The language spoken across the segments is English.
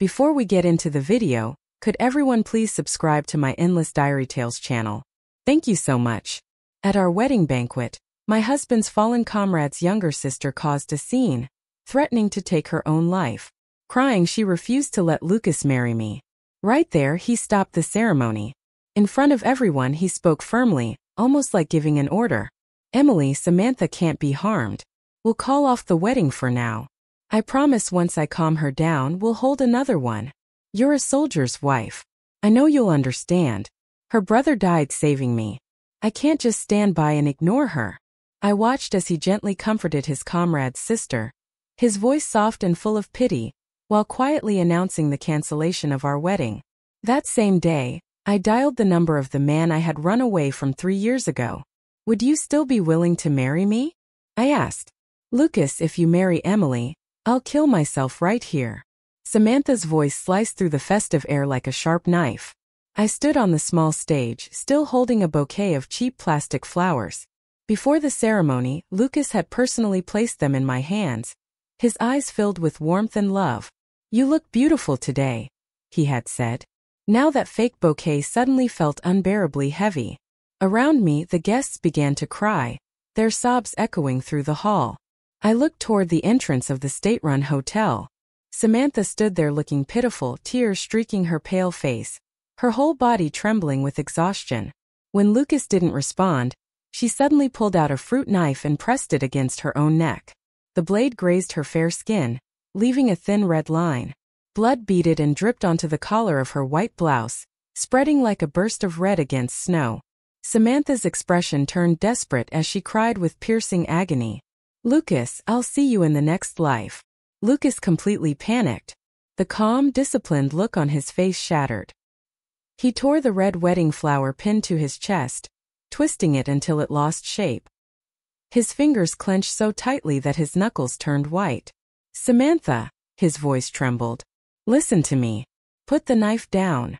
Before we get into the video, could everyone please subscribe to my Endless Diary Tales channel? Thank you so much. At our wedding banquet, my husband's fallen comrade's younger sister caused a scene, threatening to take her own life. Crying, she refused to let Lucas marry me. Right there, he stopped the ceremony. In front of everyone, he spoke firmly, almost like giving an order. Emily, Samantha can't be harmed. We'll call off the wedding for now. I promise once I calm her down, we'll hold another one. You're a soldier's wife. I know you'll understand. Her brother died saving me. I can't just stand by and ignore her. I watched as he gently comforted his comrade's sister, his voice soft and full of pity, while quietly announcing the cancellation of our wedding. That same day, I dialed the number of the man I had run away from 3 years ago. Would you still be willing to marry me? I asked. Lucas, if you marry Emily, I'll kill myself right here. Samantha's voice sliced through the festive air like a sharp knife. I stood on the small stage, still holding a bouquet of cheap plastic flowers. Before the ceremony, Lucas had personally placed them in my hands, his eyes filled with warmth and love. You look beautiful today, he had said. Now that fake bouquet suddenly felt unbearably heavy. Around me, the guests began to cry, their sobs echoing through the hall. I looked toward the entrance of the state-run hotel. Samantha stood there looking pitiful, tears streaking her pale face, her whole body trembling with exhaustion. When Lucas didn't respond, she suddenly pulled out a fruit knife and pressed it against her own neck. The blade grazed her fair skin, leaving a thin red line. Blood beaded and dripped onto the collar of her white blouse, spreading like a burst of red against snow. Samantha's expression turned desperate as she cried with piercing agony. Lucas, I'll see you in the next life. Lucas completely panicked. The calm, disciplined look on his face shattered. He tore the red wedding flower pinned to his chest, twisting it until it lost shape. His fingers clenched so tightly that his knuckles turned white. Samantha, his voice trembled. Listen to me. Put the knife down.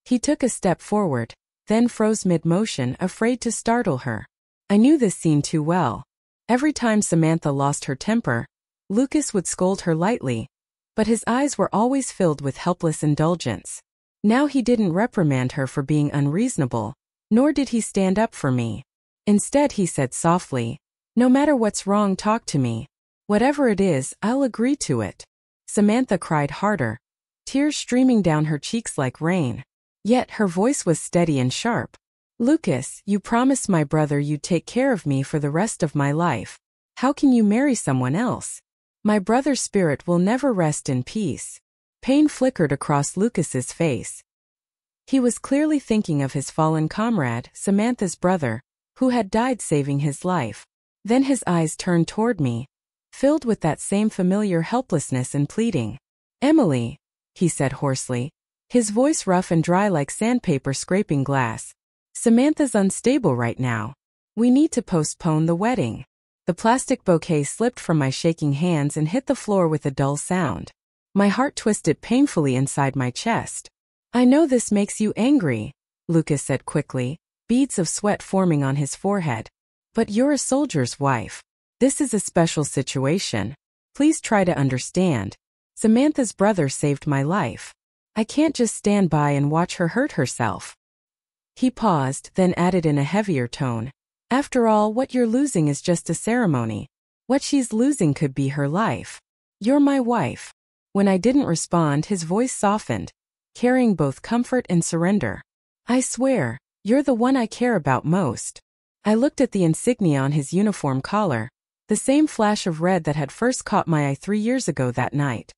He took a step forward, then froze mid-motion, afraid to startle her. I knew this scene too well. Every time Samantha lost her temper, Lucas would scold her lightly, but his eyes were always filled with helpless indulgence. Now he didn't reprimand her for being unreasonable, nor did he stand up for me. Instead, he said softly, "No matter what's wrong, talk to me. Whatever it is, I'll agree to it." Samantha cried harder, tears streaming down her cheeks like rain. Yet her voice was steady and sharp. Lucas, you promised my brother you'd take care of me for the rest of my life. How can you marry someone else? My brother's spirit will never rest in peace. Pain flickered across Lucas's face. He was clearly thinking of his fallen comrade, Samantha's brother, who had died saving his life. Then his eyes turned toward me, filled with that same familiar helplessness and pleading. Emily, he said hoarsely, his voice rough and dry like sandpaper scraping glass. Samantha's unstable right now. We need to postpone the wedding. The plastic bouquet slipped from my shaking hands and hit the floor with a dull sound. My heart twisted painfully inside my chest. I know this makes you angry, Lucas said quickly, beads of sweat forming on his forehead. But you're a soldier's wife. This is a special situation. Please try to understand. Samantha's brother saved my life. I can't just stand by and watch her hurt herself. He paused, then added in a heavier tone. After all, what you're losing is just a ceremony. What she's losing could be her life. You're my wife. When I didn't respond, his voice softened, carrying both comfort and surrender. I swear, you're the one I care about most. I looked at the insignia on his uniform collar, the same flash of red that had first caught my eye 3 years ago that night.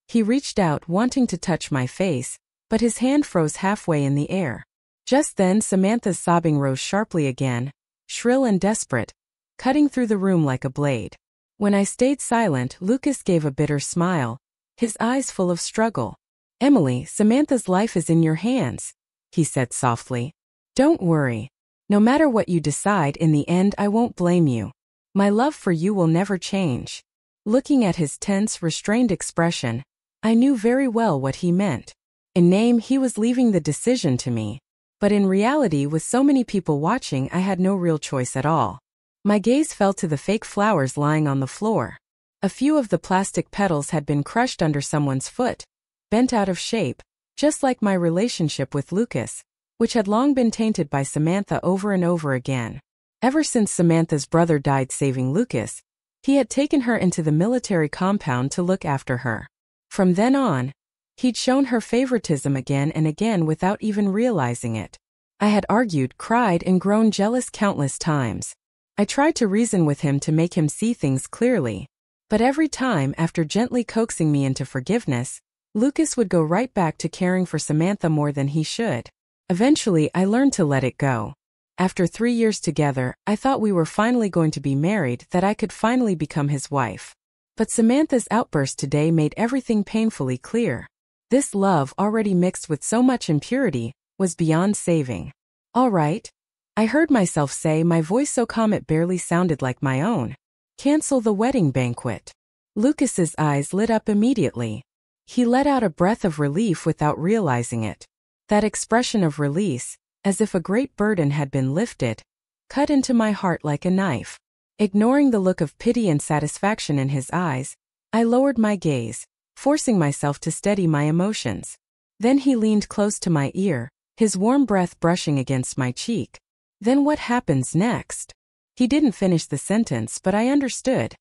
He reached out, wanting to touch my face, but his hand froze halfway in the air. Just then, Samantha's sobbing rose sharply again, shrill and desperate, cutting through the room like a blade. When I stayed silent, Lucas gave a bitter smile, his eyes full of struggle. Emily, Samantha's life is in your hands, he said softly. Don't worry. No matter what you decide, in the end I won't blame you. My love for you will never change. Looking at his tense, restrained expression, I knew very well what he meant. In name, he was leaving the decision to me. But in reality, with so many people watching, I had no real choice at all. My gaze fell to the fake flowers lying on the floor. A few of the plastic petals had been crushed under someone's foot, bent out of shape, just like my relationship with Lucas, which had long been tainted by Samantha over and over again. Ever since Samantha's brother died saving Lucas, he had taken her into the military compound to look after her. From then on, he'd shown her favoritism again and again without even realizing it. I had argued, cried, and grown jealous countless times. I tried to reason with him to make him see things clearly, but every time, after gently coaxing me into forgiveness, Lucas would go right back to caring for Samantha more than he should. Eventually, I learned to let it go. After 3 years together, I thought we were finally going to be married, that I could finally become his wife. But Samantha's outburst today made everything painfully clear. This love, already mixed with so much impurity, was beyond saving. "All right," I heard myself say, my voice so calm it barely sounded like my own. "Cancel the wedding banquet." Lucas's eyes lit up immediately. He let out a breath of relief without realizing it. That expression of release, as if a great burden had been lifted, cut into my heart like a knife. Ignoring the look of pity and satisfaction in his eyes, I lowered my gaze, forcing myself to steady my emotions. Then he leaned close to my ear, his warm breath brushing against my cheek. "Then what happens next?" He didn't finish the sentence, but I understood.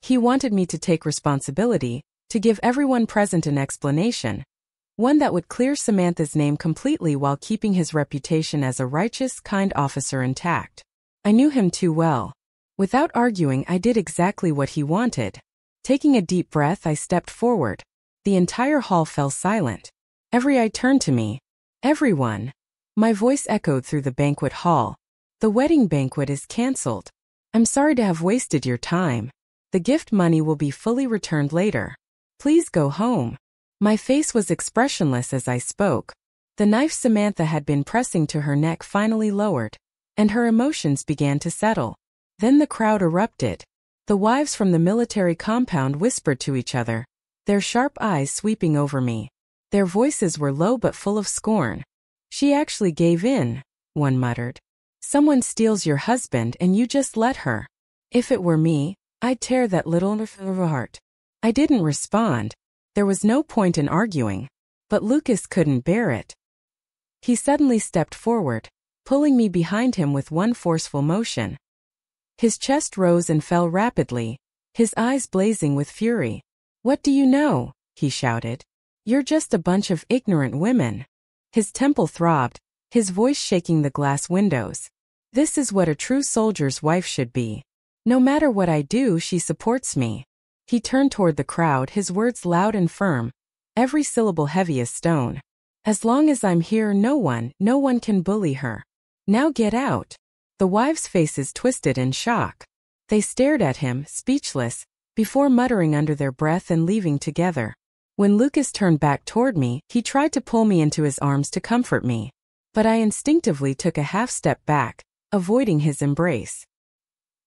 He wanted me to take responsibility, to give everyone present an explanation, one that would clear Samantha's name completely while keeping his reputation as a righteous, kind officer intact. I knew him too well. Without arguing, I did exactly what he wanted. Taking a deep breath, I stepped forward. The entire hall fell silent. Every eye turned to me. "Everyone." My voice echoed through the banquet hall. "The wedding banquet is cancelled. I'm sorry to have wasted your time. The gift money will be fully returned later. Please go home." My face was expressionless as I spoke. The knife Samantha had been pressing to her neck finally lowered, and her emotions began to settle. Then the crowd erupted. The wives from the military compound whispered to each other, their sharp eyes sweeping over me. Their voices were low but full of scorn. "She actually gave in," one muttered. "Someone steals your husband and you just let her. If it were me, I'd tear that little heart." I didn't respond. There was no point in arguing. But Lucas couldn't bear it. He suddenly stepped forward, pulling me behind him with one forceful motion. His chest rose and fell rapidly, his eyes blazing with fury. "What do you know?" he shouted. "You're just a bunch of ignorant women." His temple throbbed, his voice shaking the glass windows. "This is what a true soldier's wife should be. No matter what I do, she supports me." He turned toward the crowd, his words loud and firm, every syllable heavy as stone. "As long as I'm here, no one can bully her. Now get out." The wives' faces twisted in shock. They stared at him, speechless, before muttering under their breath and leaving together. When Lucas turned back toward me, he tried to pull me into his arms to comfort me. But I instinctively took a half step back, avoiding his embrace.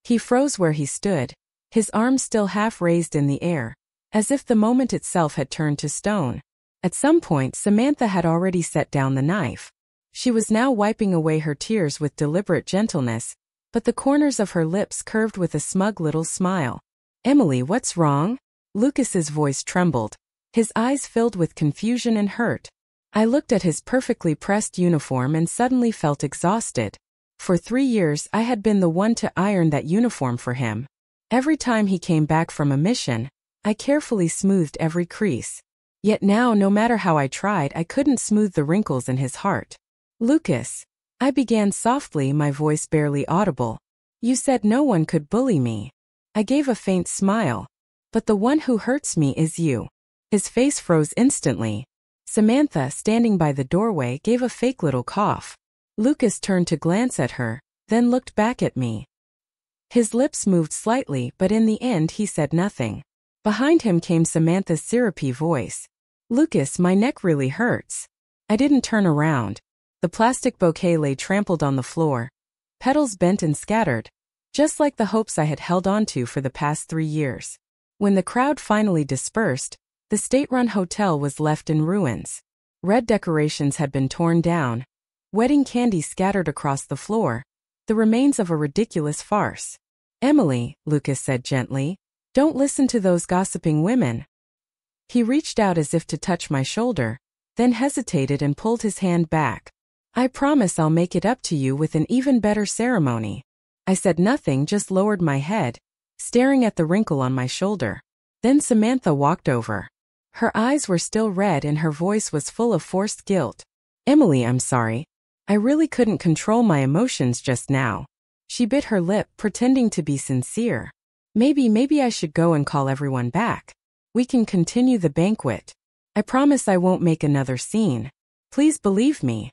He froze where he stood, his arms still half raised in the air, as if the moment itself had turned to stone. At some point, Samantha had already set down the knife. She was now wiping away her tears with deliberate gentleness, but the corners of her lips curved with a smug little smile. "Emily, what's wrong?" Lucas's voice trembled. His eyes filled with confusion and hurt. I looked at his perfectly pressed uniform and suddenly felt exhausted. For 3 years, I had been the one to iron that uniform for him. Every time he came back from a mission, I carefully smoothed every crease. Yet now, no matter how I tried, I couldn't smooth the wrinkles in his heart. "Lucas," I began softly, my voice barely audible. "You said no one could bully me." I gave a faint smile. "But the one who hurts me is you." His face froze instantly. Samantha, standing by the doorway, gave a fake little cough. Lucas turned to glance at her, then looked back at me. His lips moved slightly, but in the end he said nothing. Behind him came Samantha's syrupy voice. "Lucas, my neck really hurts." I didn't turn around. The plastic bouquet lay trampled on the floor, petals bent and scattered, just like the hopes I had held onto for the past 3 years. When the crowd finally dispersed, the state-run hotel was left in ruins. Red decorations had been torn down, wedding candy scattered across the floor, the remains of a ridiculous farce. "Emily," Lucas said gently, "don't listen to those gossiping women." He reached out as if to touch my shoulder, then hesitated and pulled his hand back. I promise I'll make it up to you with an even better ceremony. I said nothing, just lowered my head, staring at the wrinkle on my shoulder. Then Samantha walked over. Her eyes were still red and her voice was full of forced guilt. Emily, I'm sorry. I really couldn't control my emotions just now. She bit her lip, pretending to be sincere. Maybe I should go and call everyone back. We can continue the banquet. I promise I won't make another scene. Please believe me.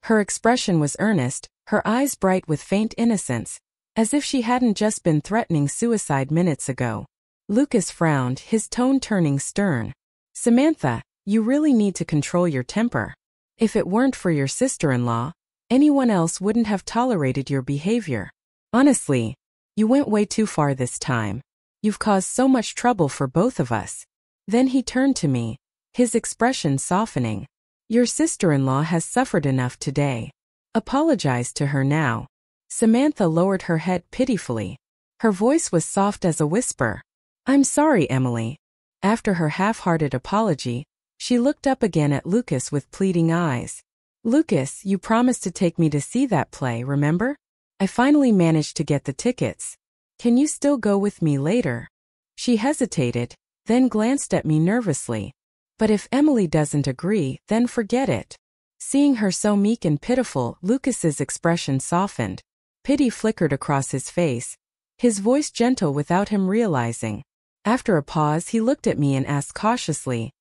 Her expression was earnest, her eyes bright with faint innocence, as if she hadn't just been threatening suicide minutes ago. Lucas frowned, his tone turning stern. Samantha, you really need to control your temper. If it weren't for your sister-in-law, anyone else wouldn't have tolerated your behavior. Honestly, you went way too far this time. You've caused so much trouble for both of us. Then he turned to me, his expression softening. Your sister-in-law has suffered enough today. Apologize to her now. Samantha lowered her head pitifully. Her voice was soft as a whisper. I'm sorry, Emily. After her half-hearted apology, she looked up again at Lucas with pleading eyes. Lucas, you promised to take me to see that play, remember? I finally managed to get the tickets. Can you still go with me later? She hesitated, then glanced at me nervously. But if Emily doesn't agree, then forget it. Seeing her so meek and pitiful, Lucas's expression softened. Pity flickered across his face, his voice gentle without him realizing. After a pause, he looked at me and asked cautiously,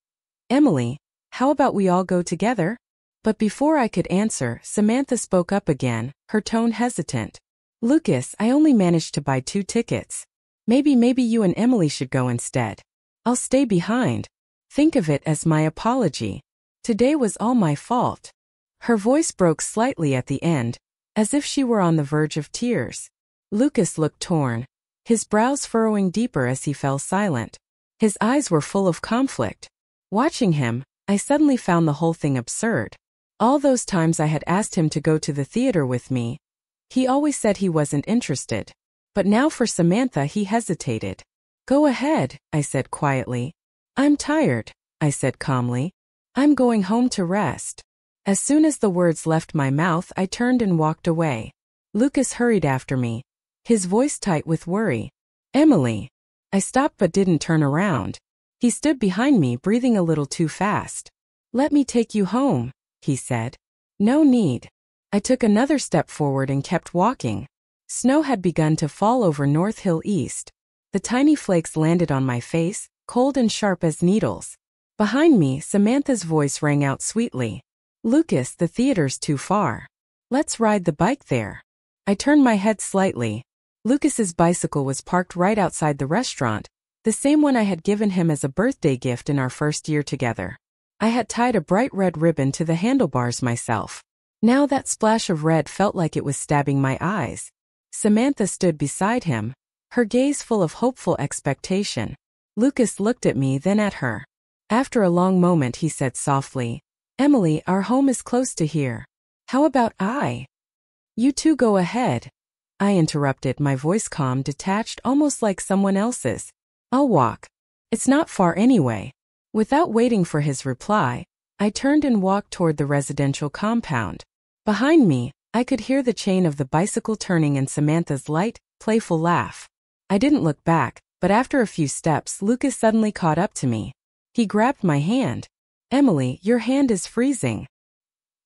Emily, how about we all go together? But before I could answer, Samantha spoke up again, her tone hesitant. Lucas, I only managed to buy 2 tickets. Maybe you and Emily should go instead. I'll stay behind. Think of it as my apology. Today was all my fault. Her voice broke slightly at the end, as if she were on the verge of tears. Lucas looked torn, his brows furrowing deeper as he fell silent. His eyes were full of conflict. Watching him, I suddenly found the whole thing absurd. All those times I had asked him to go to the theater with me, he always said he wasn't interested. But now for Samantha he hesitated. Go ahead, I said quietly. I'm tired, I said calmly. I'm going home to rest. As soon as the words left my mouth, I turned and walked away. Lucas hurried after me, his voice tight with worry. Emily. I stopped but didn't turn around. He stood behind me, breathing a little too fast. Let me take you home, he said. No need. I took another step forward and kept walking. Snow had begun to fall over North Hill East. The tiny flakes landed on my face, cold and sharp as needles. Behind me, Samantha's voice rang out sweetly. Lucas, the theater's too far. Let's ride the bike there. I turned my head slightly. Lucas's bicycle was parked right outside the restaurant, the same one I had given him as a birthday gift in our first year together. I had tied a bright red ribbon to the handlebars myself. Now that splash of red felt like it was stabbing my eyes. Samantha stood beside him, her gaze full of hopeful expectation. Lucas looked at me, then at her. After a long moment he said softly, Emily, our home is close to here. How about I? You two go ahead. I interrupted, my voice calm, detached, almost like someone else's. I'll walk. It's not far anyway. Without waiting for his reply, I turned and walked toward the residential compound. Behind me, I could hear the chain of the bicycle turning and Samantha's light, playful laugh. I didn't look back, but after a few steps, Lucas suddenly caught up to me. He grabbed my hand. Emily, your hand is freezing.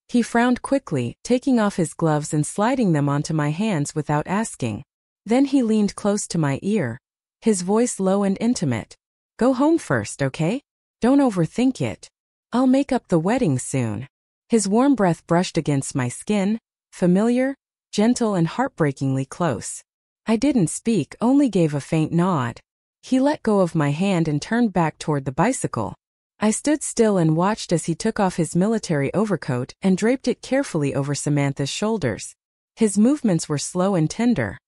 He frowned quickly, taking off his gloves and sliding them onto my hands without asking. Then he leaned close to my ear, his voice low and intimate. Go home first, okay? Don't overthink it. I'll make up the wedding soon. His warm breath brushed against my skin, familiar, gentle and heartbreakingly close. I didn't speak, only gave a faint nod. He let go of my hand and turned back toward the bicycle. I stood still and watched as he took off his military overcoat and draped it carefully over Samantha's shoulders. His movements were slow and tender.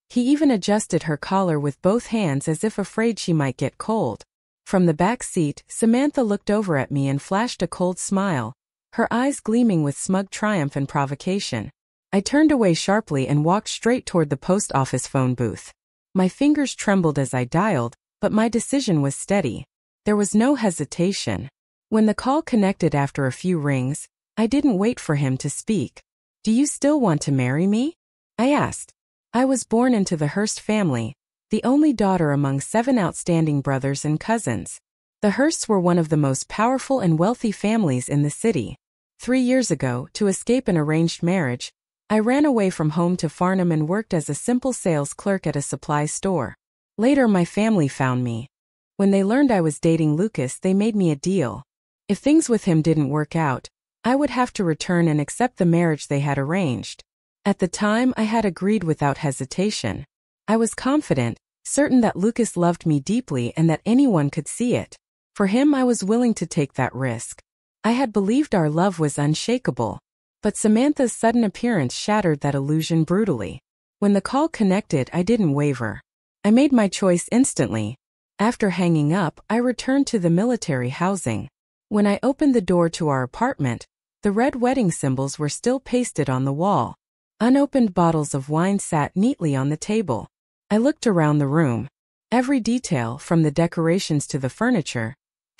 He even adjusted her collar with both hands as if afraid she might get cold. From the back seat, Samantha looked over at me and flashed a cold smile, her eyes gleaming with smug triumph and provocation. I turned away sharply and walked straight toward the post office phone booth. My fingers trembled as I dialed, but my decision was steady. There was no hesitation. When the call connected after a few rings, I didn't wait for him to speak. "Do you still want to marry me?" I asked. I was born into the Hearst family, the only daughter among 7 outstanding brothers and cousins. The Hearsts were one of the most powerful and wealthy families in the city. 3 years ago, to escape an arranged marriage, I ran away from home to Farnham and worked as a simple sales clerk at a supply store. Later, my family found me. When they learned I was dating Lucas, they made me a deal. If things with him didn't work out, I would have to return and accept the marriage they had arranged. At the time, I had agreed without hesitation. I was confident, certain that Lucas loved me deeply and that anyone could see it. For him, I was willing to take that risk. I had believed our love was unshakable. But Samantha's sudden appearance shattered that illusion brutally. When the call connected, I didn't waver. I made my choice instantly. After hanging up, I returned to the military housing. When I opened the door to our apartment, the red wedding symbols were still pasted on the wall. Unopened bottles of wine sat neatly on the table. I looked around the room. Every detail, from the decorations to the furniture,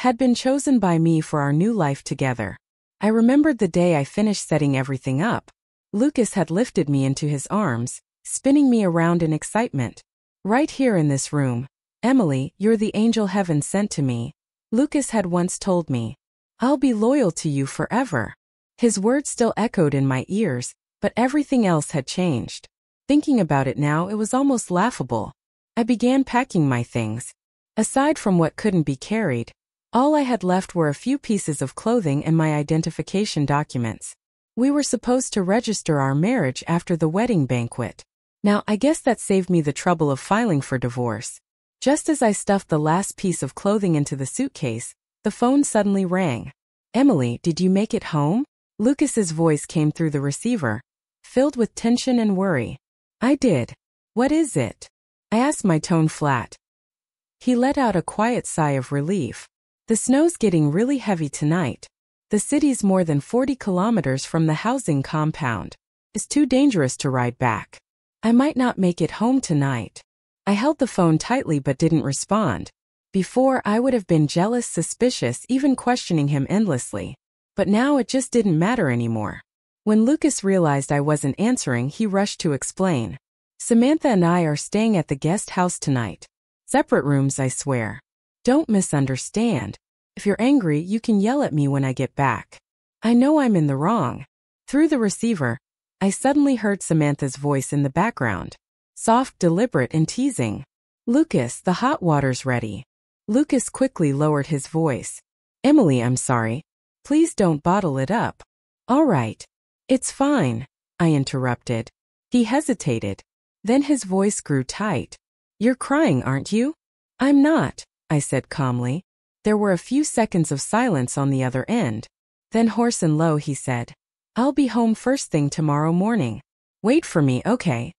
had been chosen by me for our new life together. I remembered the day I finished setting everything up. Lucas had lifted me into his arms, spinning me around in excitement. "Right here in this room. Emily, you're the angel heaven sent to me," Lucas had once told me. "I'll be loyal to you forever." His words still echoed in my ears, but everything else had changed. Thinking about it now, it was almost laughable. I began packing my things. Aside from what couldn't be carried, all I had left were a few pieces of clothing and my identification documents. We were supposed to register our marriage after the wedding banquet. Now, I guess that saved me the trouble of filing for divorce. Just as I stuffed the last piece of clothing into the suitcase, the phone suddenly rang. "Emily, did you make it home?" Lucas's voice came through the receiver, filled with tension and worry. "I did. What is it?" I asked, my tone flat. He let out a quiet sigh of relief. "The snow's getting really heavy tonight. The city's more than 40 kilometers from the housing compound. It's too dangerous to ride back. I might not make it home tonight." I held the phone tightly but didn't respond. Before, I would have been jealous, suspicious, even questioning him endlessly. But now it just didn't matter anymore. When Lucas realized I wasn't answering, he rushed to explain. "Samantha and I are staying at the guest house tonight. Separate rooms, I swear. Don't misunderstand. If you're angry, you can yell at me when I get back. I know I'm in the wrong." Through the receiver, I suddenly heard Samantha's voice in the background. Soft, deliberate, and teasing. "Lucas, the hot water's ready." Lucas quickly lowered his voice. "Emily, I'm sorry. Please don't bottle it up." "All right. It's fine," I interrupted. He hesitated. Then his voice grew tight. "You're crying, aren't you?" "I'm not," I said calmly. There were a few seconds of silence on the other end. Then hoarse and low, he said, "I'll be home first thing tomorrow morning. Wait for me, okay?"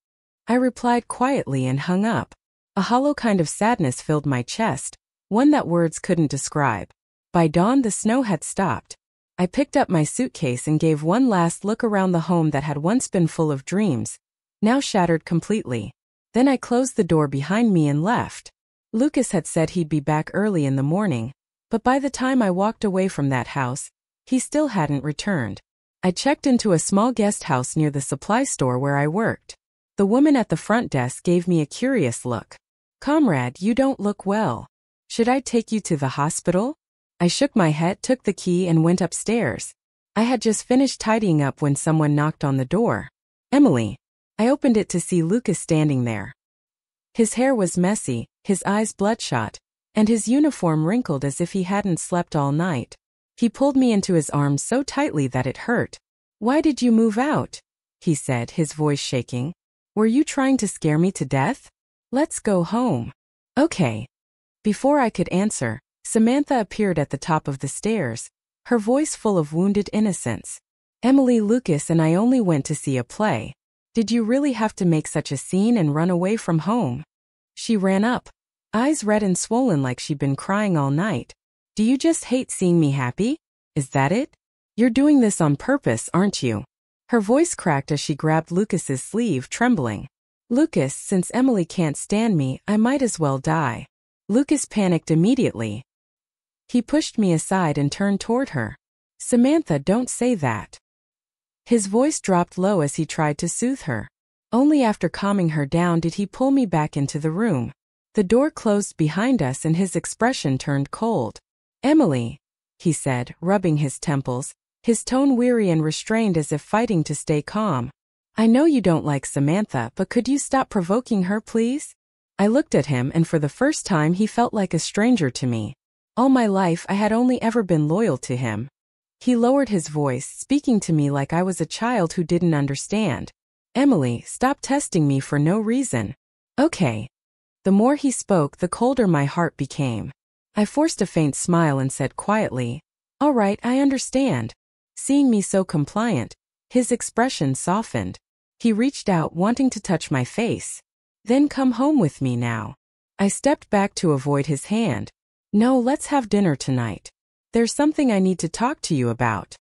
I replied quietly and hung up. A hollow kind of sadness filled my chest, one that words couldn't describe. By dawn, the snow had stopped. I picked up my suitcase and gave one last look around the home that had once been full of dreams, now shattered completely. Then I closed the door behind me and left. Lucas had said he'd be back early in the morning, but by the time I walked away from that house, he still hadn't returned. I checked into a small guest house near the supply store where I worked. The woman at the front desk gave me a curious look. "Comrade, you don't look well. Should I take you to the hospital?" I shook my head, took the key, and went upstairs. I had just finished tidying up when someone knocked on the door. "Emily." I opened it to see Lucas standing there. His hair was messy, his eyes bloodshot, and his uniform wrinkled as if he hadn't slept all night. He pulled me into his arms so tightly that it hurt. "Why did you move out?" he said, his voice shaking. "Were you trying to scare me to death? Let's go home." "Okay." Before I could answer, Samantha appeared at the top of the stairs, her voice full of wounded innocence. "Emily, Lucas and I only went to see a play. Did you really have to make such a scene and run away from home?" She ran up, eyes red and swollen like she'd been crying all night. "Do you just hate seeing me happy? Is that it? You're doing this on purpose, aren't you?" Her voice cracked as she grabbed Lucas's sleeve, trembling. "Lucas, since Emily can't stand me, I might as well die." Lucas panicked immediately. He pushed me aside and turned toward her. Samantha, don't say that. His voice dropped low as he tried to soothe her. Only after calming her down did he pull me back into the room. The door closed behind us and his expression turned cold. Emily, he said, rubbing his temples, his tone weary and restrained as if fighting to stay calm. I know you don't like Samantha, but could you stop provoking her, please? I looked at him and for the first time he felt like a stranger to me. All my life I had only ever been loyal to him. He lowered his voice, speaking to me like I was a child who didn't understand. Emily, stop testing me for no reason. Okay. The more he spoke, the colder my heart became. I forced a faint smile and said quietly, all right, I understand. Seeing me so compliant, his expression softened. He reached out, wanting to touch my face. Then come home with me now. I stepped back to avoid his hand. No, let's have dinner tonight. There's something I need to talk to you about.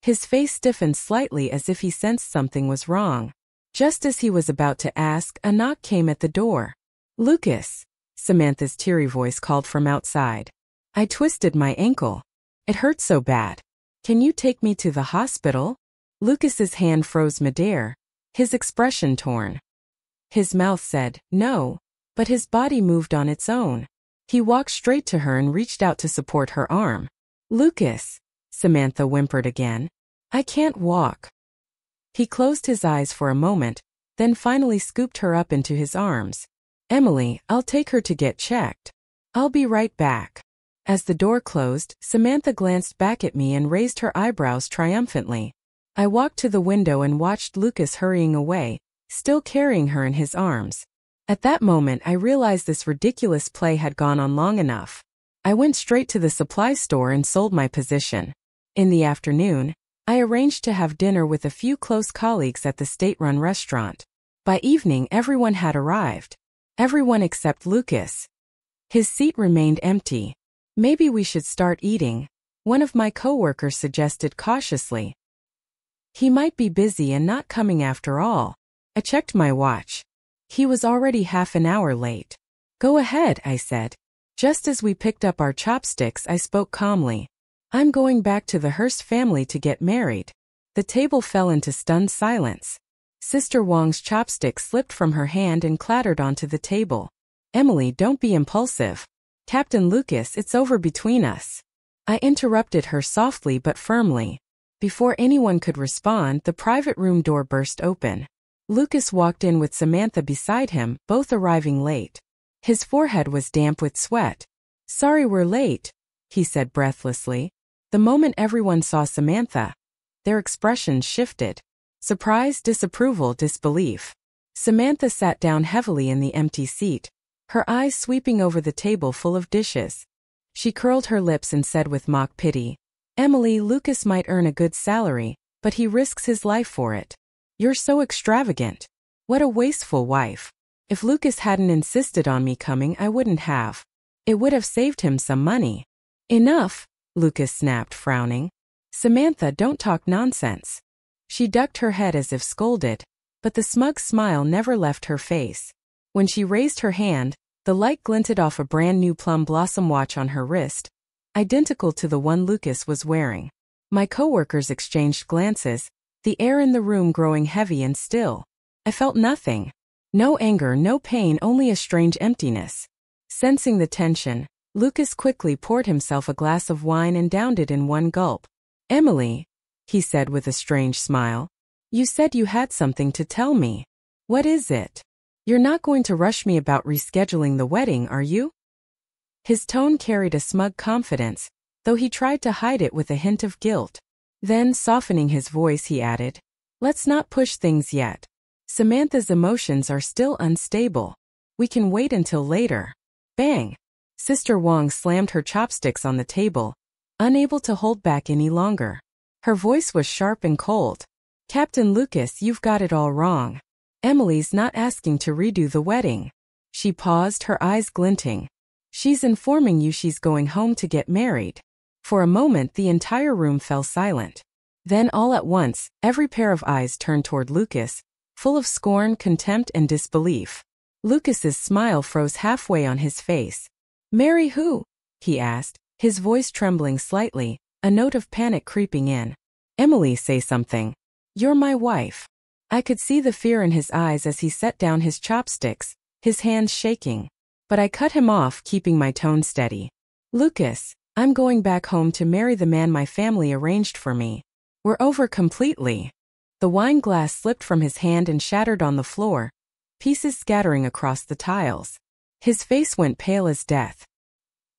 His face stiffened slightly as if he sensed something was wrong. Just as he was about to ask, a knock came at the door. Lucas, Samantha's teary voice called from outside. I twisted my ankle. It hurt so bad. Can you take me to the hospital? Lucas's hand froze midair, his expression torn. His mouth said, no, but his body moved on its own. He walked straight to her and reached out to support her arm. Lucas, Samantha whimpered again. I can't walk. He closed his eyes for a moment, then finally scooped her up into his arms. Emily, I'll take her to get checked. I'll be right back. As the door closed, Samantha glanced back at me and raised her eyebrows triumphantly. I walked to the window and watched Lucas hurrying away, still carrying her in his arms. At that moment I realized this ridiculous play had gone on long enough. I went straight to the supply store and sold my position. In the afternoon, I arranged to have dinner with a few close colleagues at the state-run restaurant. By evening everyone had arrived. Everyone except Lucas. His seat remained empty. Maybe we should start eating, one of my coworkers suggested cautiously. He might be busy and not coming after all. I checked my watch. He was already half an hour late. Go ahead, I said. Just as we picked up our chopsticks, I spoke calmly. I'm going back to the Hearst family to get married. The table fell into stunned silence. Sister Wong's chopstick slipped from her hand and clattered onto the table. Emily, don't be impulsive. Captain Lucas, it's over between us. I interrupted her softly but firmly. Before anyone could respond, the private room door burst open. Lucas walked in with Samantha beside him, both arriving late. His forehead was damp with sweat. Sorry we're late, he said breathlessly. The moment everyone saw Samantha, their expressions shifted. Surprise, disapproval, disbelief. Samantha sat down heavily in the empty seat, her eyes sweeping over the table full of dishes. She curled her lips and said with mock pity, Emily, Lucas might earn a good salary, but he risks his life for it. You're so extravagant. What a wasteful wife. If Lucas hadn't insisted on me coming, I wouldn't have. It would have saved him some money. Enough, Lucas snapped, frowning. Samantha, don't talk nonsense. She ducked her head as if scolded, but the smug smile never left her face. When she raised her hand, the light glinted off a brand new plum blossom watch on her wrist, identical to the one Lucas was wearing. My coworkers exchanged glances, the air in the room growing heavy and still. I felt nothing. No anger, no pain, only a strange emptiness. Sensing the tension, Lucas quickly poured himself a glass of wine and downed it in one gulp. Emily, he said with a strange smile, you said you had something to tell me. What is it? You're not going to rush me about rescheduling the wedding, are you? His tone carried a smug confidence, though he tried to hide it with a hint of guilt. Then, softening his voice, he added, let's not push things yet. Samantha's emotions are still unstable. We can wait until later. Bang! Sister Wong slammed her chopsticks on the table, unable to hold back any longer. Her voice was sharp and cold. Captain Lucas, you've got it all wrong. Emily's not asking to redo the wedding. She paused, her eyes glinting. She's informing you she's going home to get married. For a moment the entire room fell silent. Then all at once, every pair of eyes turned toward Lucas, full of scorn, contempt, and disbelief. Lucas's smile froze halfway on his face. Marry who? He asked, his voice trembling slightly, a note of panic creeping in. Emily, say something. You're my wife. I could see the fear in his eyes as he set down his chopsticks, his hands shaking. But I cut him off, keeping my tone steady. Lucas, I'm going back home to marry the man my family arranged for me. We're over completely. The wine glass slipped from his hand and shattered on the floor, pieces scattering across the tiles. His face went pale as death.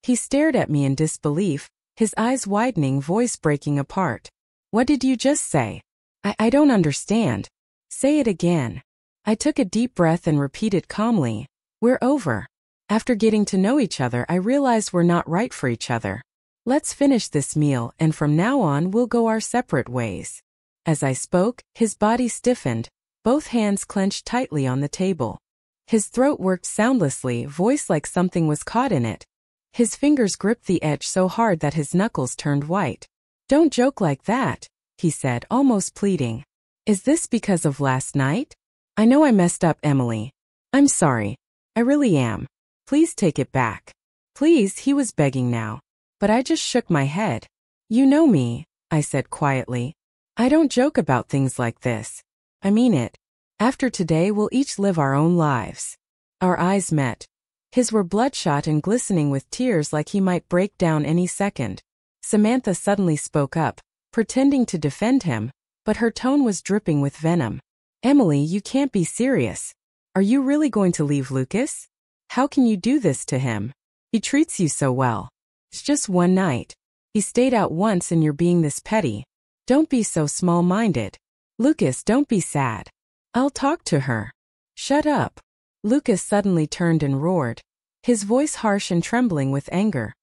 He stared at me in disbelief, his eyes widening, voice breaking apart. What did you just say? I don't understand. Say it again. I took a deep breath and repeated calmly. We're over. After getting to know each other, I realized we're not right for each other. Let's finish this meal, and from now on we'll go our separate ways. As I spoke, his body stiffened, both hands clenched tightly on the table. His throat worked soundlessly, voice like something was caught in it. His fingers gripped the edge so hard that his knuckles turned white. Don't joke like that, he said, almost pleading. Is this because of last night? I know I messed up, Emily. I'm sorry. I really am. Please take it back. Please, he was begging now. But I just shook my head. You know me, I said quietly. I don't joke about things like this. I mean it. After today, we'll each live our own lives. Our eyes met. His were bloodshot and glistening with tears, like he might break down any second. Samantha suddenly spoke up, pretending to defend him, but her tone was dripping with venom. Emily, you can't be serious. Are you really going to leave Lucas? How can you do this to him? He treats you so well. It's just one night. He stayed out once and you're being this petty. Don't be so small-minded. Lucas, don't be sad. I'll talk to her. Shut up. Lucas suddenly turned and roared, his voice harsh and trembling with anger.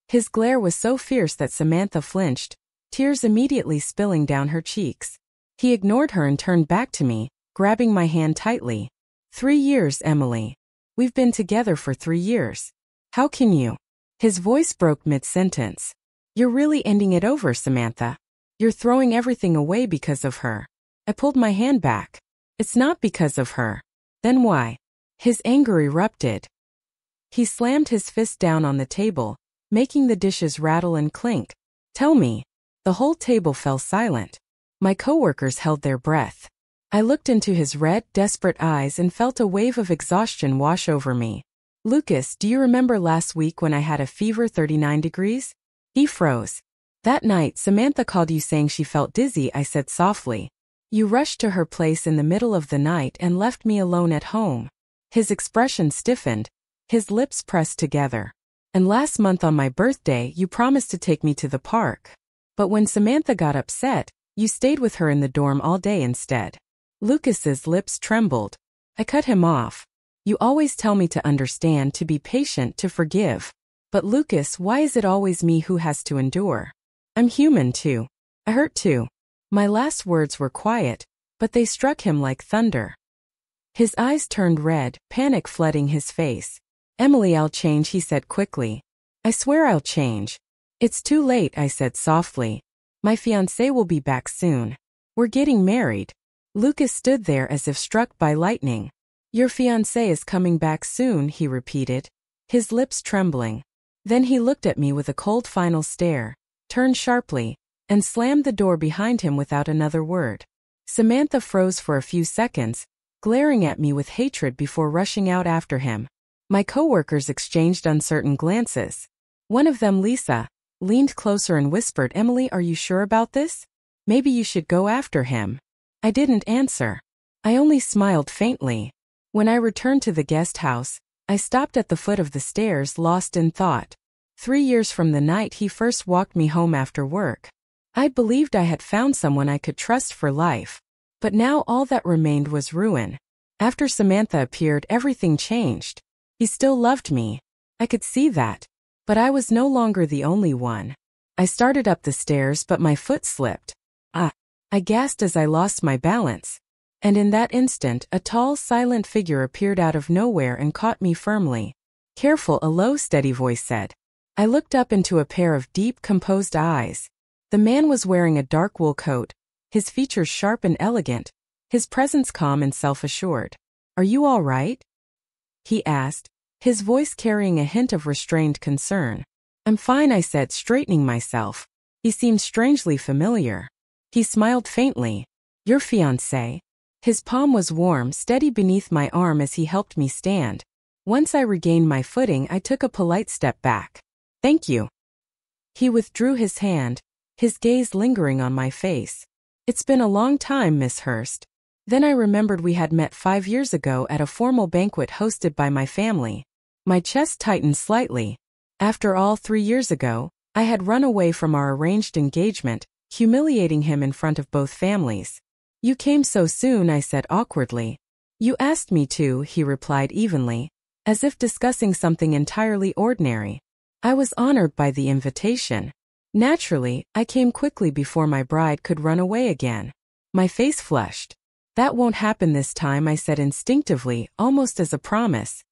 His glare was so fierce that Samantha flinched, tears immediately spilling down her cheeks. He ignored her and turned back to me, grabbing my hand tightly. 3 years, Emily. We've been together for 3 years. How can you? His voice broke mid-sentence. You're really ending it over, Samantha. You're throwing everything away because of her. I pulled my hand back. It's not because of her. Then why? His anger erupted. He slammed his fist down on the table, making the dishes rattle and clink. Tell me. The whole table fell silent. My coworkers held their breath. I looked into his red, desperate eyes and felt a wave of exhaustion wash over me. Lucas, do you remember last week when I had a fever 39 degrees? He froze. That night, Samantha called you saying she felt dizzy, I said softly. You rushed to her place in the middle of the night and left me alone at home. His expression stiffened, his lips pressed together. And last month on my birthday, you promised to take me to the park. But when Samantha got upset, you stayed with her in the dorm all day instead. Lucas's lips trembled. I cut him off. You always tell me to understand, to be patient, to forgive. But Lucas, why is it always me who has to endure? I'm human too. I hurt too. My last words were quiet, but they struck him like thunder. His eyes turned red, panic flooding his face. Emily, I'll change, he said quickly. I swear I'll change. It's too late, I said softly. My fiancé will be back soon. We're getting married. Lucas stood there as if struck by lightning. Your fiancé is coming back soon, he repeated, his lips trembling. Then he looked at me with a cold final stare, turned sharply, and slammed the door behind him without another word. Samantha froze for a few seconds, glaring at me with hatred before rushing out after him. My coworkers exchanged uncertain glances. One of them, Lisa, leaned closer and whispered, Emily, are you sure about this? Maybe you should go after him. I didn't answer. I only smiled faintly. When I returned to the guest house, I stopped at the foot of the stairs, lost in thought. 3 years from the night he first walked me home after work, I believed I had found someone I could trust for life. But now all that remained was ruin. After Samantha appeared, everything changed. He still loved me. I could see that. But I was no longer the only one. I started up the stairs, but my foot slipped. I gasped as I lost my balance. And in that instant, a tall, silent figure appeared out of nowhere and caught me firmly. Careful, a low, steady voice said. I looked up into a pair of deep, composed eyes. The man was wearing a dark wool coat, his features sharp and elegant, his presence calm and self-assured. Are you all right? He asked, his voice carrying a hint of restrained concern. I'm fine, I said, straightening myself. He seemed strangely familiar. He smiled faintly. Your fiancé? His palm was warm, steady beneath my arm as he helped me stand. Once I regained my footing, I took a polite step back. Thank you. He withdrew his hand, his gaze lingering on my face. It's been a long time, Miss Hurst. Then I remembered we had met 5 years ago at a formal banquet hosted by my family. My chest tightened slightly. After all, 3 years ago, I had run away from our arranged engagement, humiliating him in front of both families. You came so soon, I said awkwardly. You asked me to, he replied evenly, as if discussing something entirely ordinary. I was honored by the invitation. Naturally, I came quickly before my bride could run away again. My face flushed. That won't happen this time, I said instinctively, almost as a promise.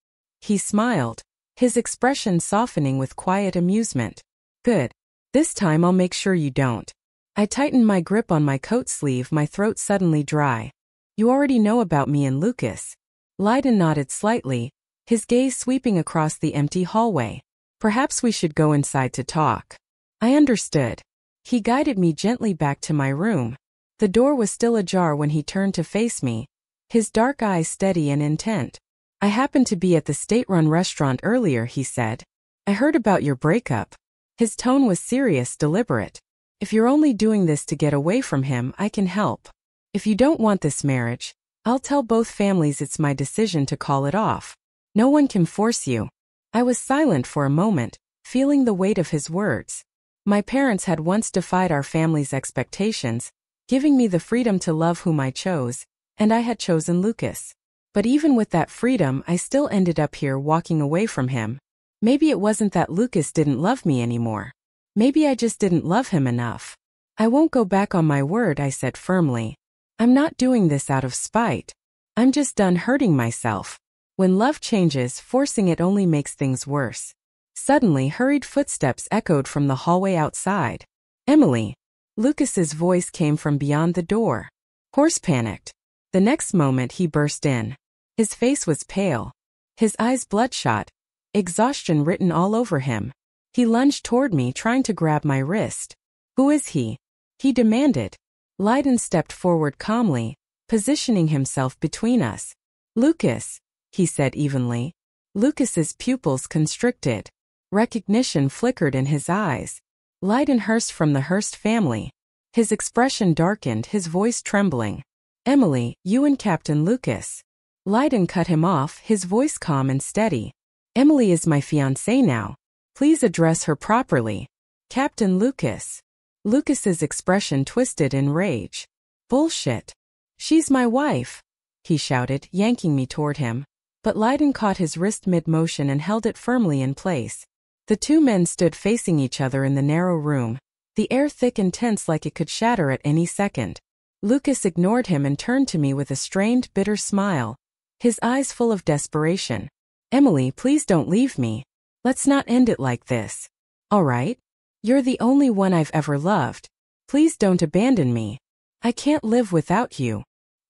He smiled, his expression softening with quiet amusement. Good. This time I'll make sure you don't. I tightened my grip on my coat sleeve, my throat suddenly dry. You already know about me and Lucas. Lydon nodded slightly, his gaze sweeping across the empty hallway. Perhaps we should go inside to talk. I understood. He guided me gently back to my room. The door was still ajar when he turned to face me, his dark eyes steady and intent. I happened to be at the state-run restaurant earlier, he said. I heard about your breakup. His tone was serious, deliberate. If you're only doing this to get away from him, I can help. If you don't want this marriage, I'll tell both families it's my decision to call it off. No one can force you. I was silent for a moment, feeling the weight of his words. My parents had once defied our family's expectations, giving me the freedom to love whom I chose, and I had chosen Lucas. But even with that freedom, I still ended up here walking away from him. Maybe it wasn't that Lucas didn't love me anymore. Maybe I just didn't love him enough. I won't go back on my word, I said firmly. I'm not doing this out of spite. I'm just done hurting myself. When love changes, forcing it only makes things worse. Suddenly, hurried footsteps echoed from the hallway outside. Emily. Lucas's voice came from beyond the door. Horse panicked. The next moment he burst in. His face was pale. His eyes bloodshot. Exhaustion written all over him. He lunged toward me, trying to grab my wrist. Who is he? He demanded. Lydon stepped forward calmly, positioning himself between us. Lucas, he said evenly. Lucas's pupils constricted. Recognition flickered in his eyes. Lydon Hurst from the Hurst family. His expression darkened, his voice trembling. Emily, you and Captain Lucas. Lydon cut him off, his voice calm and steady. Emily is my fiancée now. Please address her properly. Captain Lucas. Lucas's expression twisted in rage. Bullshit. She's my wife, he shouted, yanking me toward him. But Lydon caught his wrist mid-motion and held it firmly in place. The two men stood facing each other in the narrow room, the air thick and tense like it could shatter at any second. Lucas ignored him and turned to me with a strained, bitter smile, his eyes full of desperation. Emily, please don't leave me. Let's not end it like this. All right? You're the only one I've ever loved. Please don't abandon me. I can't live without you.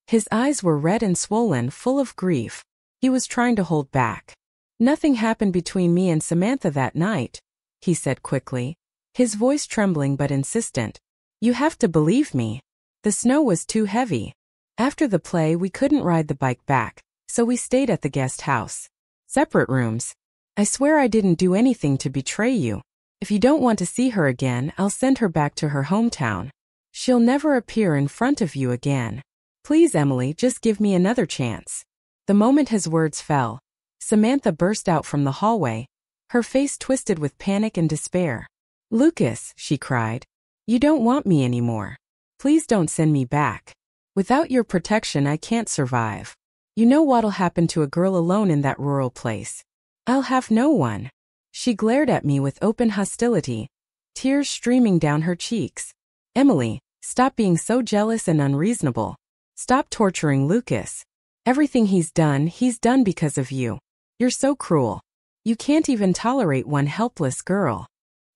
His eyes were red and swollen, full of grief. He was trying to hold back. Nothing happened between me and Samantha that night, he said quickly, his voice trembling but insistent. You have to believe me. The snow was too heavy. After the play, we couldn't ride the bike back, so we stayed at the guest house. Separate rooms. I swear I didn't do anything to betray you. If you don't want to see her again, I'll send her back to her hometown. She'll never appear in front of you again. Please, Emily, just give me another chance. The moment his words fell, Samantha burst out from the hallway, her face twisted with panic and despair. Lucas, she cried. You don't want me anymore. Please don't send me back. Without your protection, I can't survive. You know what'll happen to a girl alone in that rural place. I'll have no one. She glared at me with open hostility, tears streaming down her cheeks. Emily, stop being so jealous and unreasonable. Stop torturing Lucas. Everything he's done because of you. You're so cruel. You can't even tolerate one helpless girl.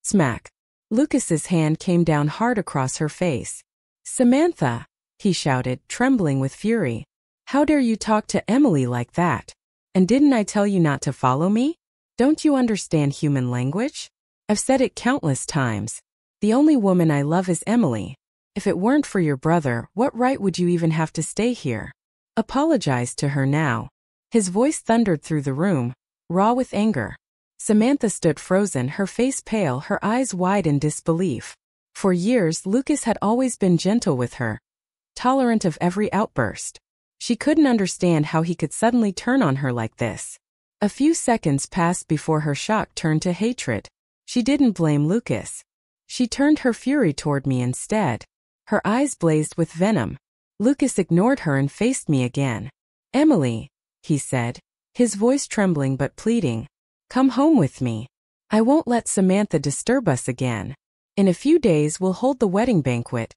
Smack. Lucas's hand came down hard across her face. Samantha, he shouted, trembling with fury. How dare you talk to Emily like that? And didn't I tell you not to follow me? Don't you understand human language? I've said it countless times. The only woman I love is Emily. If it weren't for your brother, what right would you even have to stay here? Apologize to her now." His voice thundered through the room, raw with anger. Samantha stood frozen, her face pale, her eyes wide in disbelief. For years, Lucas had always been gentle with her, tolerant of every outburst. She couldn't understand how he could suddenly turn on her like this. A few seconds passed before her shock turned to hatred. She didn't blame Lucas. She turned her fury toward me instead. Her eyes blazed with venom. Lucas ignored her and faced me again. "Emily," he said, his voice trembling but pleading. "Come home with me. I won't let Samantha disturb us again. In a few days we'll hold the wedding banquet,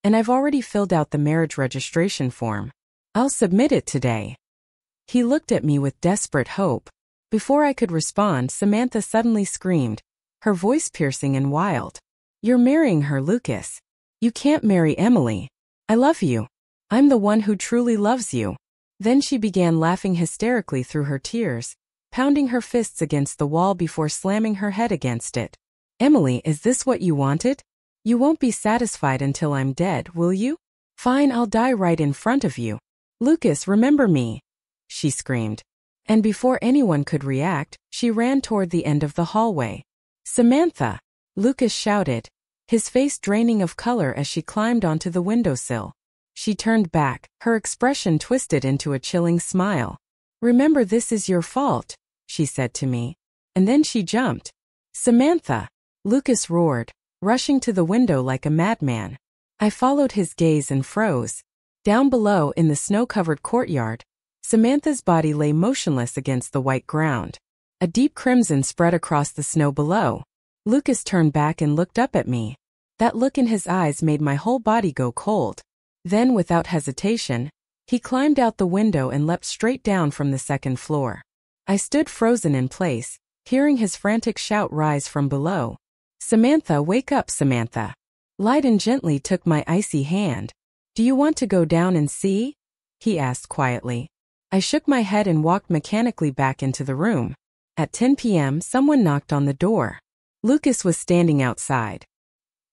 and I've already filled out the marriage registration form. I'll submit it today." He looked at me with desperate hope. Before I could respond, Samantha suddenly screamed, her voice piercing and wild. "You're marrying her, Lucas. You can't marry Emily. I love you. I'm the one who truly loves you." Then she began laughing hysterically through her tears, pounding her fists against the wall before slamming her head against it. "Emily, is this what you wanted? You won't be satisfied until I'm dead, will you? Fine, I'll die right in front of you. Lucas, remember me," she screamed. And before anyone could react, she ran toward the end of the hallway. "Samantha!" Lucas shouted, his face draining of color as she climbed onto the windowsill. She turned back, her expression twisted into a chilling smile. "Remember, this is your fault," she said to me. And then she jumped. "Samantha!" Lucas roared, rushing to the window like a madman. I followed his gaze and froze. Down below in the snow-covered courtyard, Samantha's body lay motionless against the white ground. A deep crimson spread across the snow below. Lucas turned back and looked up at me. That look in his eyes made my whole body go cold. Then, without hesitation, he climbed out the window and leapt straight down from the second floor. I stood frozen in place, hearing his frantic shout rise from below. "Samantha, wake up, Samantha." Lydon gently took my icy hand. "Do you want to go down and see?" he asked quietly. I shook my head and walked mechanically back into the room. At 10 p.m., someone knocked on the door. Lucas was standing outside.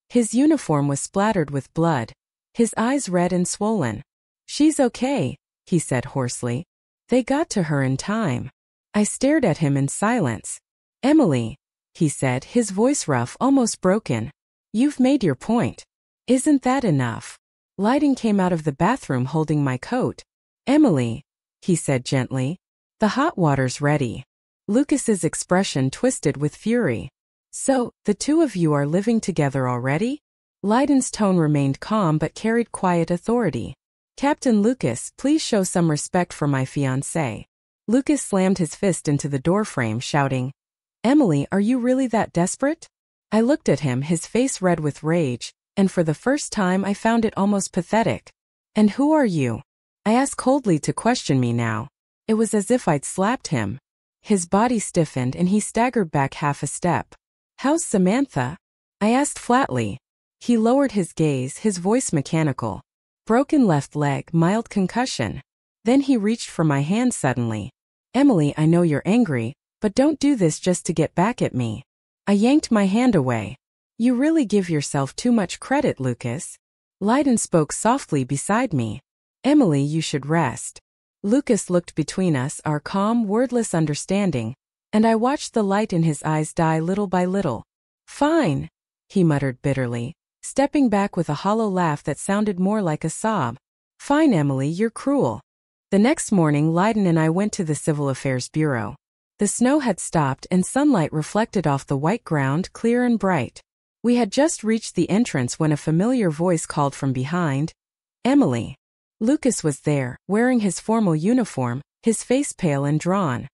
His uniform was splattered with blood, his eyes red and swollen. "She's okay," he said hoarsely. "They got to her in time." I stared at him in silence. "Emily," he said, his voice rough, almost broken. "You've made your point. Isn't that enough?" Lydon came out of the bathroom holding my coat. "Emily," he said gently, "the hot water's ready." Lucas's expression twisted with fury. "So, the two of you are living together already?" Lydon's tone remained calm but carried quiet authority. "Captain Lucas, please show some respect for my fiancé." Lucas slammed his fist into the doorframe, shouting, "Emily, are you really that desperate?" I looked at him, his face red with rage, and for the first time I found it almost pathetic. "And who are you?" I asked coldly to question me now. It was as if I'd slapped him. His body stiffened and he staggered back half a step. "How's Samantha?" I asked flatly. He lowered his gaze, his voice mechanical. "Broken left leg, mild concussion." Then he reached for my hand suddenly. "Emily, I know you're angry, but don't do this just to get back at me." I yanked my hand away. "You really give yourself too much credit, Lucas." Lydon spoke softly beside me. "Emily, you should rest." Lucas looked between us, our calm, wordless understanding, and I watched the light in his eyes die little by little. "Fine," he muttered bitterly, stepping back with a hollow laugh that sounded more like a sob. "Fine, Emily, you're cruel." The next morning, Lydon and I went to the Civil Affairs Bureau. The snow had stopped and sunlight reflected off the white ground, clear and bright. We had just reached the entrance when a familiar voice called from behind, "Emily." Lucas was there, wearing his formal uniform, his face pale and drawn.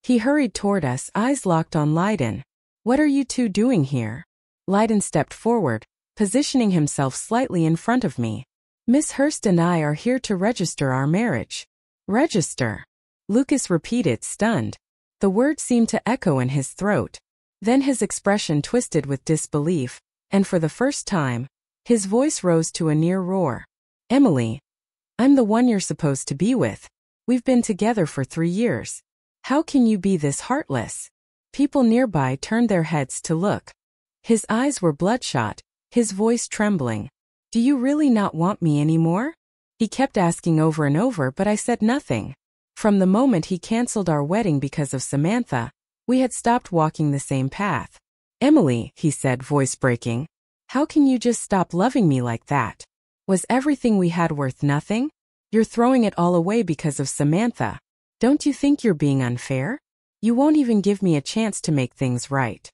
He hurried toward us, eyes locked on Lydon. "What are you two doing here?" Lydon stepped forward, positioning himself slightly in front of me. "Miss Hurst and I are here to register our marriage." "Register?" Lucas repeated, stunned. The word seemed to echo in his throat. Then his expression twisted with disbelief, and for the first time, his voice rose to a near roar. "Emily, I'm the one you're supposed to be with. We've been together for 3 years. How can you be this heartless?" People nearby turned their heads to look. His eyes were bloodshot, his voice trembling. "Do you really not want me anymore?" He kept asking over and over, but I said nothing. From the moment he canceled our wedding because of Samantha, we had stopped walking the same path. "Emily," he said, voice breaking, "how can you just stop loving me like that? Was everything we had worth nothing? You're throwing it all away because of Samantha. Don't you think you're being unfair? You won't even give me a chance to make things right."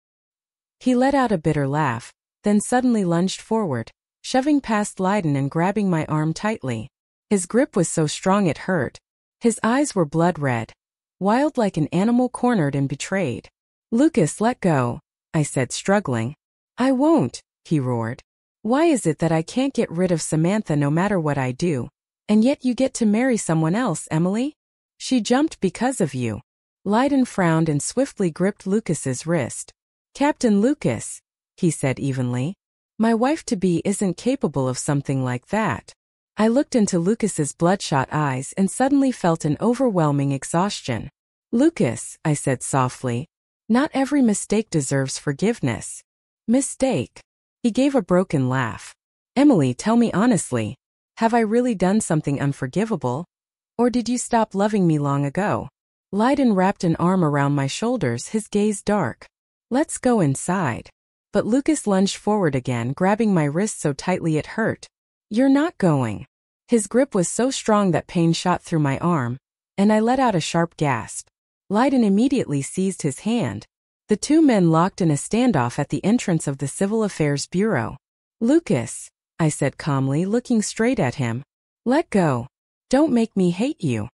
He let out a bitter laugh, then suddenly lunged forward, shoving past Lydon and grabbing my arm tightly. His grip was so strong it hurt. His eyes were blood red, wild like an animal cornered and betrayed. "Lucas, let go," I said, struggling. "I won't," he roared. "Why is it that I can't get rid of Samantha no matter what I do, and yet you get to marry someone else, Emily? She jumped because of you." Lydon frowned and swiftly gripped Lucas's wrist. "Captain Lucas," he said evenly, "my wife-to-be isn't capable of something like that." I looked into Lucas's bloodshot eyes and suddenly felt an overwhelming exhaustion. "Lucas," I said softly, "not every mistake deserves forgiveness." "Mistake?" He gave a broken laugh. "Emily, tell me honestly, have I really done something unforgivable? Or did you stop loving me long ago?" Lydon wrapped an arm around my shoulders, his gaze dark. "Let's go inside." But Lucas lunged forward again, grabbing my wrist so tightly it hurt. "You're not going." His grip was so strong that pain shot through my arm, and I let out a sharp gasp. Lydon immediately seized his hand. The two men locked in a standoff at the entrance of the Civil Affairs Bureau. "Lucas," I said calmly, looking straight at him, "let go. Don't make me hate you."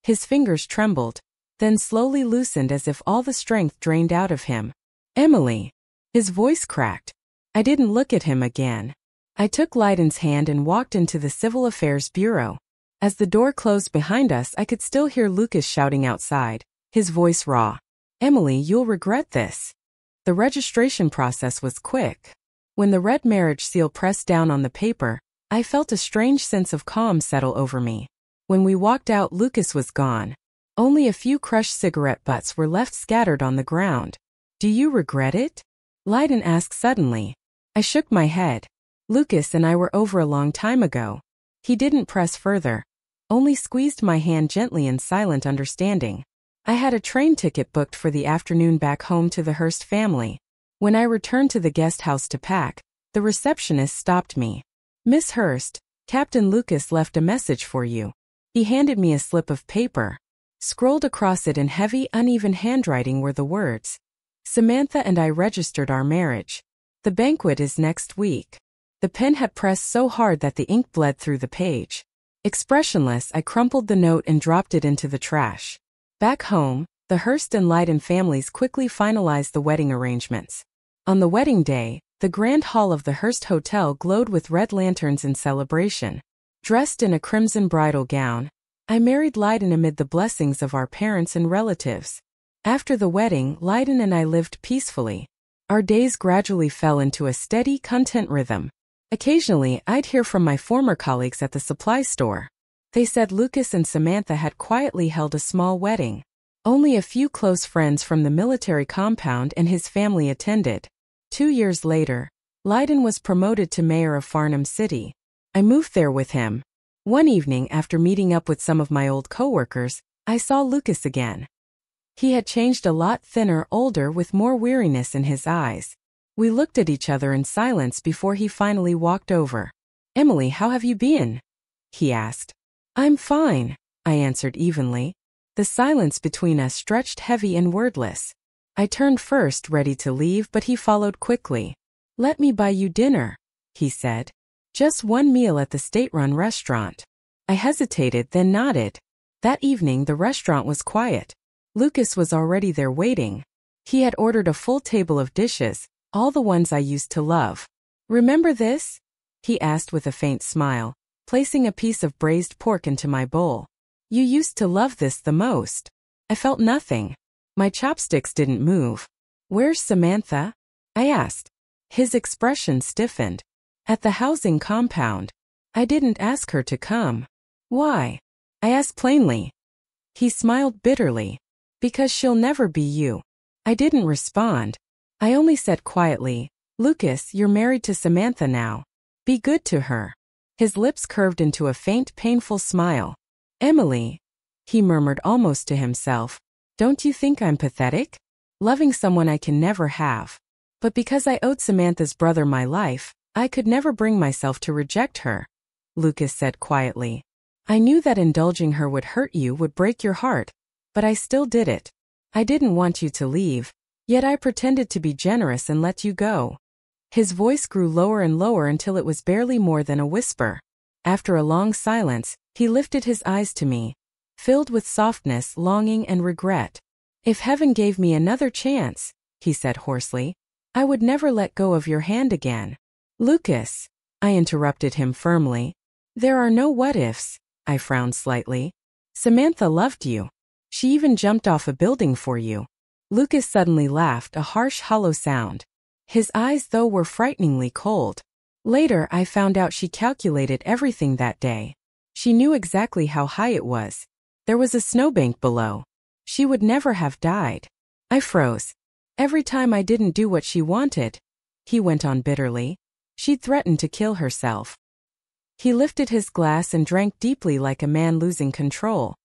His fingers trembled, then slowly loosened as if all the strength drained out of him. "Emily." His voice cracked. I didn't look at him again. I took Lydon's hand and walked into the Civil Affairs Bureau. As the door closed behind us, I could still hear Lucas shouting outside, his voice raw. "Emily, you'll regret this." The registration process was quick. When the red marriage seal pressed down on the paper, I felt a strange sense of calm settle over me. When we walked out, Lucas was gone. Only a few crushed cigarette butts were left scattered on the ground. "Do you regret it?" Lydon asked suddenly. I shook my head. "Lucas and I were over a long time ago." He didn't press further, only squeezed my hand gently in silent understanding. I had a train ticket booked for the afternoon back home to the Hearst family. When I returned to the guest house to pack, the receptionist stopped me. "Miss Hearst, Captain Lucas left a message for you." He handed me a slip of paper. Scrolled across it in heavy, uneven handwriting were the words, "Samantha and I registered our marriage. The banquet is next week." The pen had pressed so hard that the ink bled through the page. Expressionless, I crumpled the note and dropped it into the trash. Back home, the Hearst and Lydon families quickly finalized the wedding arrangements. On the wedding day, the grand hall of the Hearst Hotel glowed with red lanterns in celebration. Dressed in a crimson bridal gown, I married Lydon amid the blessings of our parents and relatives. After the wedding, Lydon and I lived peacefully. Our days gradually fell into a steady, content rhythm. Occasionally, I'd hear from my former colleagues at the supply store. They said Lucas and Samantha had quietly held a small wedding. Only a few close friends from the military compound and his family attended. 2 years later, Lydon was promoted to mayor of Farnham City. I moved there with him. One evening, after meeting up with some of my old coworkers, I saw Lucas again. He had changed a lot, thinner, older, with more weariness in his eyes. We looked at each other in silence before he finally walked over. "Emily, how have you been?" he asked. "I'm fine," I answered evenly. The silence between us stretched heavy and wordless. I turned first, ready to leave, but he followed quickly. "Let me buy you dinner," he said. "Just one meal at the state-run restaurant." I hesitated, then nodded. That evening, the restaurant was quiet. Lucas was already there waiting. He had ordered a full table of dishes, all the ones I used to love. "Remember this?" he asked with a faint smile, placing a piece of braised pork into my bowl. "You used to love this the most." I felt nothing. My chopsticks didn't move. "Where's Samantha?" I asked. His expression stiffened. "At the housing compound. I didn't ask her to come." "Why?" I asked plainly. He smiled bitterly. "Because she'll never be you." I didn't respond. I only said quietly, "Lucas, you're married to Samantha now. Be good to her." His lips curved into a faint, painful smile. "Emily," he murmured almost to himself, "don't you think I'm pathetic? Loving someone I can never have. But because I owed Samantha's brother my life, I could never bring myself to reject her," Lucas said quietly. "I knew that indulging her would hurt you, would break your heart, but I still did it. I didn't want you to leave, yet I pretended to be generous and let you go." His voice grew lower and lower until it was barely more than a whisper. After a long silence, he lifted his eyes to me, filled with softness, longing, and regret. "If heaven gave me another chance," he said hoarsely, "I would never let go of your hand again." "Lucas," I interrupted him firmly. "There are no what-ifs," I frowned slightly. "Samantha loved you. She even jumped off a building for you." Lucas suddenly laughed, a harsh, hollow sound. His eyes, though, were frighteningly cold. Later, I found out she calculated everything that day. She knew exactly how high it was. There was a snowbank below. She would never have died. I froze. Every time I didn't do what she wanted, he went on bitterly, she'd threatened to kill herself. He lifted his glass and drank deeply like a man losing control.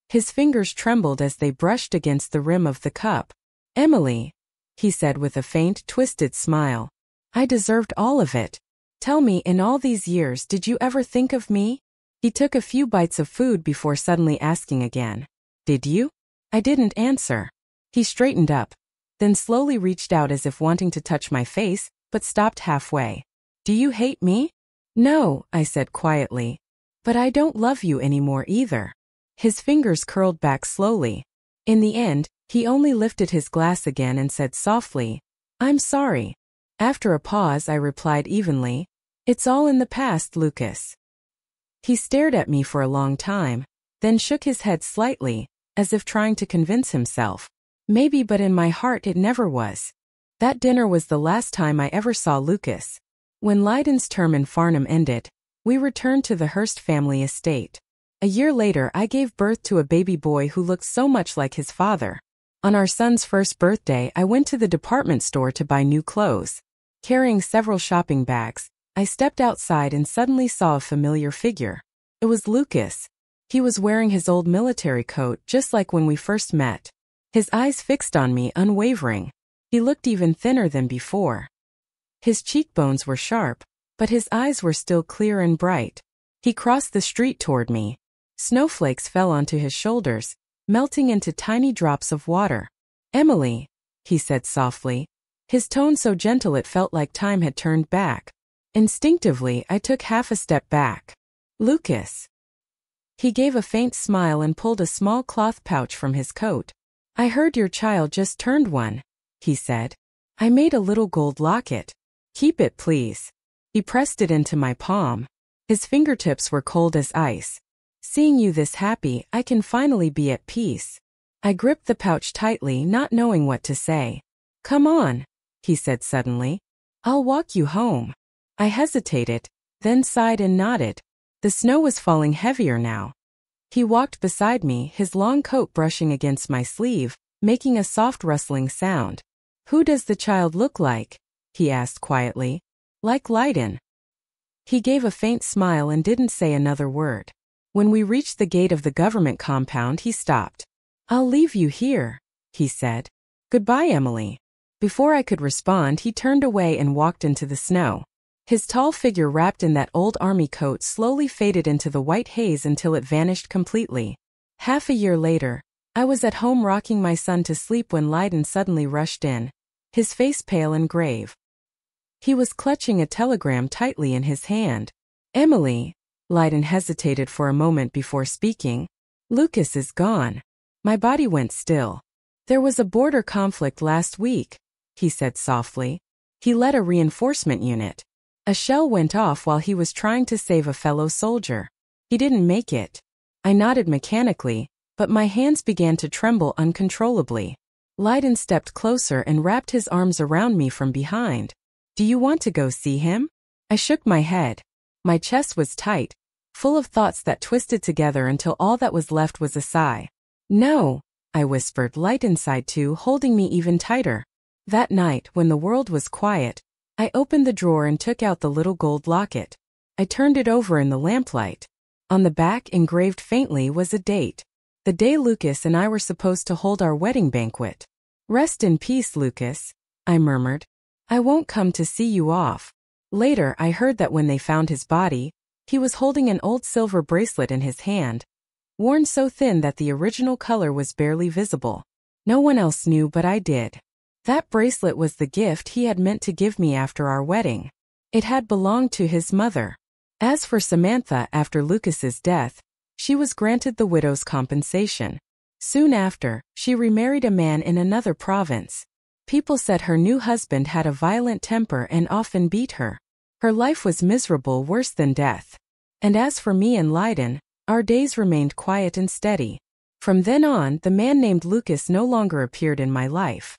His fingers trembled as they brushed against the rim of the cup. "Emily," he said with a faint, twisted smile, "I deserved all of it. Tell me, in all these years, did you ever think of me?" He took a few bites of food before suddenly asking again, "Did you?" I didn't answer. He straightened up, then slowly reached out as if wanting to touch my face, but stopped halfway. "Do you hate me?" "No," I said quietly. "But I don't love you anymore either." His fingers curled back slowly. In the end, he only lifted his glass again and said softly, "I'm sorry." After a pause, I replied evenly, "It's all in the past, Lucas." He stared at me for a long time, then shook his head slightly, as if trying to convince himself. Maybe, but in my heart it never was. That dinner was the last time I ever saw Lucas. When Lydon's term in Farnham ended, we returned to the Hurst family estate. A year later, I gave birth to a baby boy who looked so much like his father. On our son's first birthday, I went to the department store to buy new clothes. Carrying several shopping bags, I stepped outside and suddenly saw a familiar figure. It was Lucas. He was wearing his old military coat, just like when we first met. His eyes fixed on me, unwavering. He looked even thinner than before. His cheekbones were sharp, but his eyes were still clear and bright. He crossed the street toward me. Snowflakes fell onto his shoulders, melting into tiny drops of water. "Emily," he said softly, his tone so gentle it felt like time had turned back. Instinctively, I took half a step back. "Lucas." He gave a faint smile and pulled a small cloth pouch from his coat. "I heard your child just turned 1, he said. "I made a little gold locket. Keep it, please." He pressed it into my palm. His fingertips were cold as ice. "Seeing you this happy, I can finally be at peace." I gripped the pouch tightly, not knowing what to say. "Come on," he said suddenly. "I'll walk you home." I hesitated, then sighed and nodded. The snow was falling heavier now. He walked beside me, his long coat brushing against my sleeve, making a soft rustling sound. "Who does the child look like?" he asked quietly. "Like Lydon." He gave a faint smile and didn't say another word. When we reached the gate of the government compound, he stopped. "I'll leave you here," he said. "Goodbye, Emily." Before I could respond, he turned away and walked into the snow. His tall figure wrapped in that old army coat slowly faded into the white haze until it vanished completely. Half a year later, I was at home rocking my son to sleep when Lydon suddenly rushed in, his face pale and grave. He was clutching a telegram tightly in his hand. "Emily," Lydon hesitated for a moment before speaking. "Lucas is gone." My body went still. "There was a border conflict last week," he said softly. "He led a reinforcement unit. A shell went off while he was trying to save a fellow soldier. He didn't make it." I nodded mechanically, but my hands began to tremble uncontrollably. Lydon stepped closer and wrapped his arms around me from behind. "Do you want to go see him?" I shook my head. My chest was tight, full of thoughts that twisted together until all that was left was a sigh. "No," I whispered, light inside too, holding me even tighter. That night, when the world was quiet, I opened the drawer and took out the little gold locket. I turned it over in the lamplight. On the back, engraved faintly, was a date. The day Lucas and I were supposed to hold our wedding banquet. Rest in peace, Lucas, I murmured. I won't come to see you off. Later, I heard that when they found his body, he was holding an old silver bracelet in his hand, worn so thin that the original color was barely visible. No one else knew, but I did. That bracelet was the gift he had meant to give me after our wedding. It had belonged to his mother. As for Samantha, after Lucas's death, she was granted the widow's compensation. Soon after, she remarried a man in another province. People said her new husband had a violent temper and often beat her. Her life was miserable, worse than death. And as for me and Leiden, our days remained quiet and steady. From then on, the man named Lucas no longer appeared in my life.